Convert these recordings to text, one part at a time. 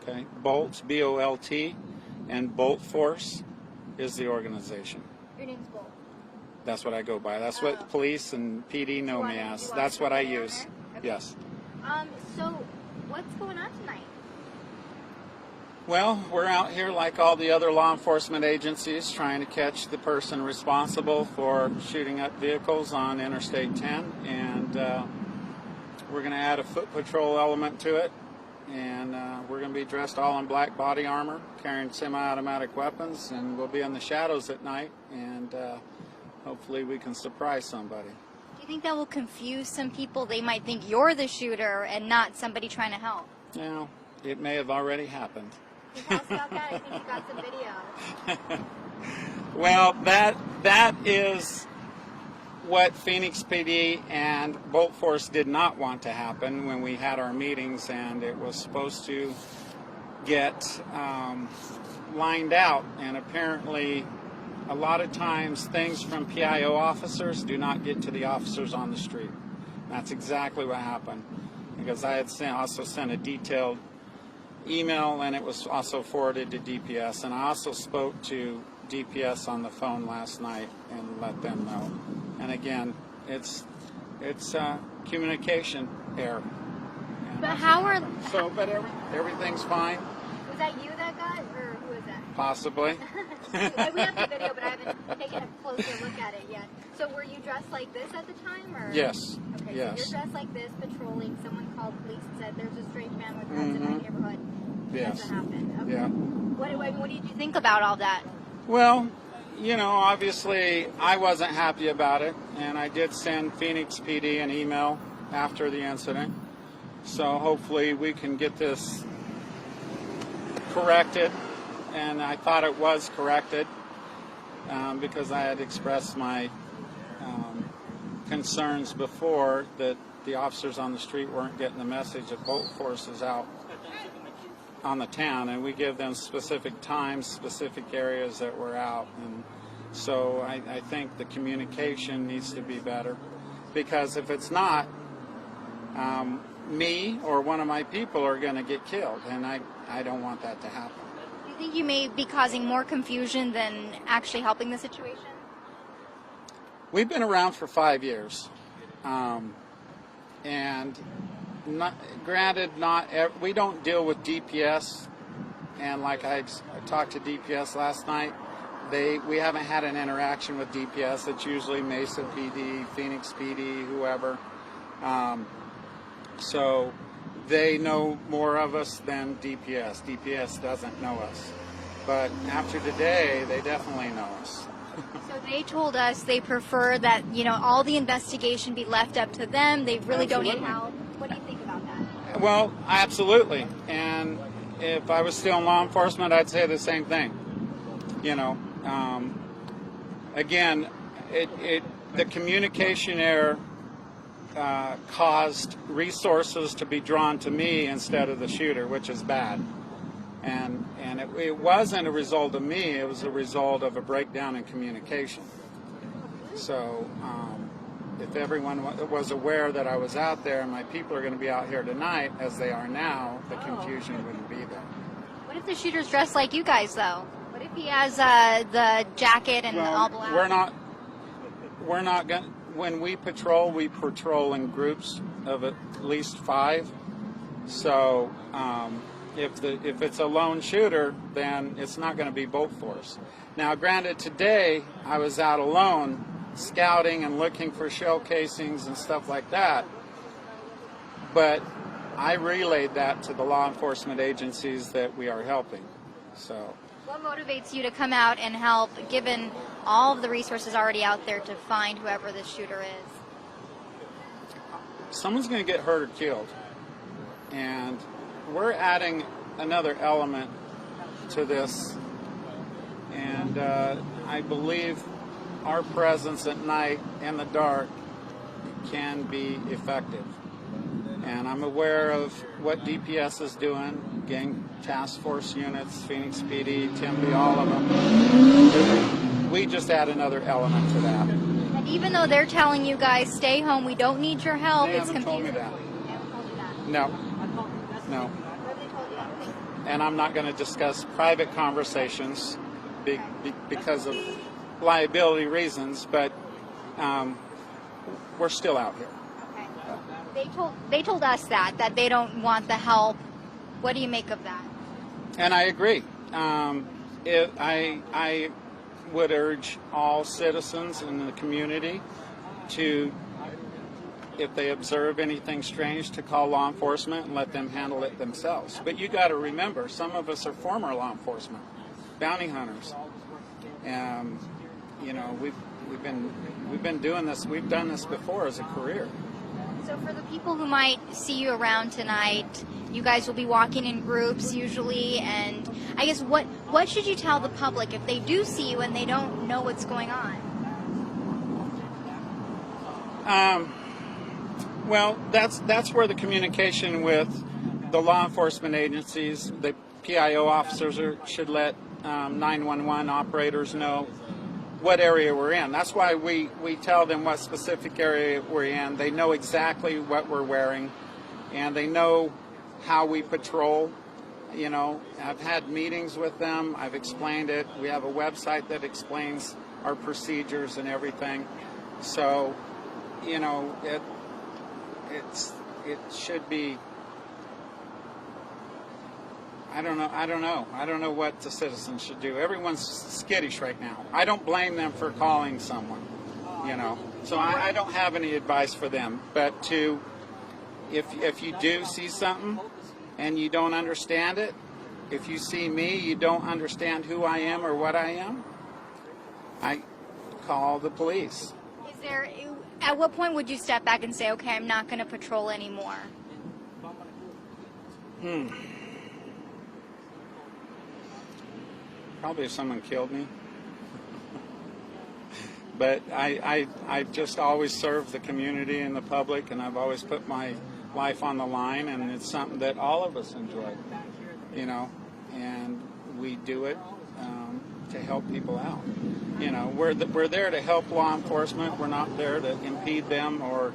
Okay, Bolt, B-O-L-T, and Bolt Force is the organization. Your name's Bolt. That's what I go by. That's what police and PD know me as. That's what I use. Okay. Yes. So what's going on tonight? Well, we're out here like all the other law enforcement agencies trying to catch the person responsible for shooting up vehicles on Interstate 10, and we're going to add a foot patrol element to it, and we're going to be dressed all in black body armor, carrying semi-automatic weapons, and we'll be in the shadows at night, and hopefully we can surprise somebody. Do you think that will confuse some people? They might think you're the shooter and not somebody trying to help. Now, it may have already happened. Can you tell us about that? I think you got some video. Well, that is what Phoenix PD and Bolt Force did not want to happen when we had our meetings, and it was supposed to get lined out, and apparently a lot of times things from PIO officers do not get to the officers on the street. That's exactly what happened, because I had also sent a detailed email, and it was also forwarded to DPS, and I also spoke to DPS on the phone last night and let them know. And again, it's communication error. And But how are... but everything's fine. Was that you that got, or who is that? Possibly. We have the video, but I haven't taken a closer look at it yet. So were you dressed like this at the time, or? Yes. Okay, yes. so you're dressed like this, patrolling. Someone called police and said there's a strange man with guns in my neighborhood. Yes. That's what happened. Okay. Yeah. What did you think about all that? Well, you know, obviously I wasn't happy about it, and I did send Phoenix PD an email after the incident. So hopefully we can get this corrected, and I thought it was corrected because I had expressed my concerns before that the officers on the street weren't getting the message that Bolt Force is out on the town, and we give them specific times, specific areas that we're out. And so I think the communication needs to be better, because if it's not, me or one of my people are going to get killed, and I don't want that to happen. Do you think you may be causing more confusion than actually helping the situation? We've been around for 5 years, and we don't deal with DPS, and like I talked to DPS last night, we haven't had an interaction with DPS. It's usually Mesa PD, Phoenix PD, whoever. So they know more of us than DPS. DPS doesn't know us. But after today, they definitely know us. So they told us they prefer that, all the investigation be left up to them. They really don't need help. What do you think about that? Well, absolutely. And if I was still in law enforcement, I'd say the same thing. Again, the communication error caused resources to be drawn to me instead of the shooter, which is bad. And it wasn't a result of me, it was a result of a breakdown in communication. So if everyone was aware that I was out there and my people are going to be out here tonight, as they are now, the confusion wouldn't be there. What if the shooter's dressed like you guys, though? What if he has the jacket and all black? We're not going. When we patrol in groups of at least 5. So if it's a lone shooter, then it's not going to be Bolt Force. Now, granted, today I was out alone scouting and looking for shell casings and stuff like that, but I relayed that to the law enforcement agencies that we are helping. So what motivates you to come out and help, given all of the resources already out there to find whoever the shooter is? Someone's going to get hurt or killed, and we're adding another element to this, and I believe our presence at night in the dark can be effective. And I'm aware of what DPS is doing, gang task force units, Phoenix PD, Timby, all of them. We just add another element to that. And even though they're telling you guys, stay home, we don't need your help, They it's haven't confusing. told me that. They haven't told you that? No. No. What have they told you? and I'm not going to discuss private conversations because of liability reasons, but we're still out here. Okay. They told us that they don't want the help. What do you make of that? And I agree. I would urge all citizens in the community to, if they observe anything strange, to call law enforcement and let them handle it themselves. But you got to remember, some of us are former law enforcement, bounty hunters. You know, we've been doing this. We've done this before as a career. So for the people who might see you around tonight, you guys will be walking in groups usually, and I guess what should you tell the public if they do see you and they don't know what's going on? Well, that's where the communication with the law enforcement agencies, the PIO officers should let 911 operators know what area we're in. That's why we tell them what specific area we're in. They know exactly what we're wearing, and they know how we patrol. You know, I've had meetings with them. I've explained it. We have a website that explains our procedures and everything. So, you know, it should be. I don't know what the citizens should do. Everyone's skittish right now. I don't blame them for calling someone, you know. So I don't have any advice for them. But if you do see something and you don't understand it, if you see me, you don't understand who I am or what I am, I call the police. At what point would you step back and say, okay, I'm not going to patrol anymore? Probably if someone killed me. But I just always serve the community and the public, and I've always put my life on the line, and it's something that all of us enjoy, you know, and we do it to help people out. You know, we're there to help law enforcement. We're not there to impede them or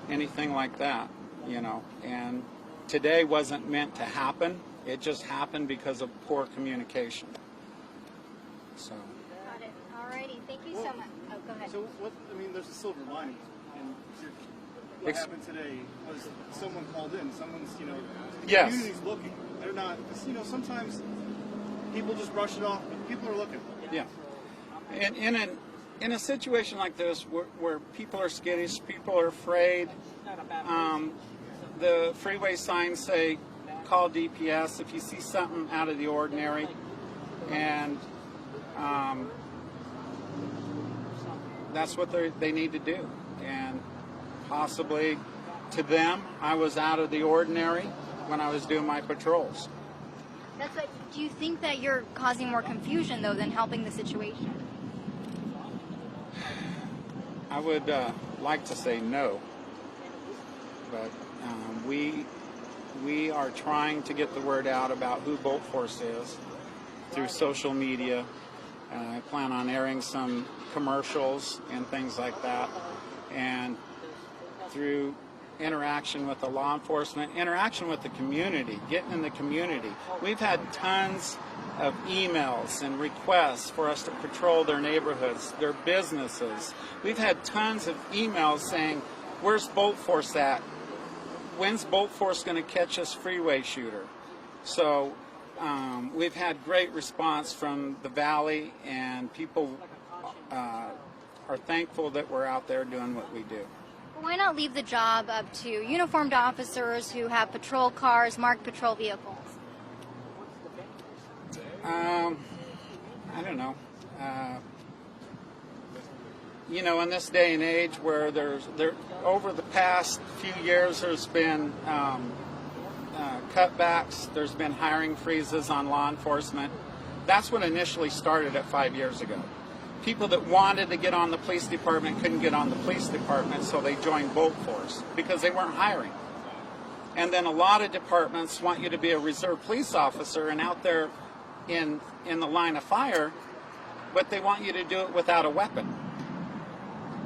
anything like that, you know. And today wasn't meant to happen. It just happened because of poor communication. So. Got it. Alrighty. Thank you so much. Oh, go ahead. So there's a silver lining. And what happened today was someone called in. Someone's, the Yes. community's looking. They're not, sometimes people just brush it off, but people are looking. Yeah. And in a situation like this where people are skittish, people are afraid, the freeway signs say, call DPS if you see something out of the ordinary. And that's what they need to do. And possibly to them, I was out of the ordinary when I was doing my patrols. Do you think that you're causing more confusion, though, than helping the situation? I would like to say no. But we are trying to get the word out about who Bolt Force is through social media. I plan on airing some commercials and things like that, and through interaction with the law enforcement, interaction with the community, getting in the community. We've had tons of emails and requests for us to patrol their neighborhoods, their businesses. We've had tons of emails saying, where's Bolt Force at? When's Bolt Force going to catch us freeway shooter? So we've had great response from the Valley, and people are thankful that we're out there doing what we do. Why not leave the job up to uniformed officers who have patrol cars, marked patrol vehicles? I don't know. In this day and age where over the past few years there's been cutbacks, there's been hiring freezes on law enforcement. That's what initially started at 5 years ago. People that wanted to get on the police department couldn't get on the police department, so they joined Bolt Force because they weren't hiring. And then a lot of departments want you to be a reserve police officer and out there in the line of fire, but they want you to do it without a weapon.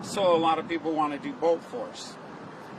So a lot of people want to do Bolt Force.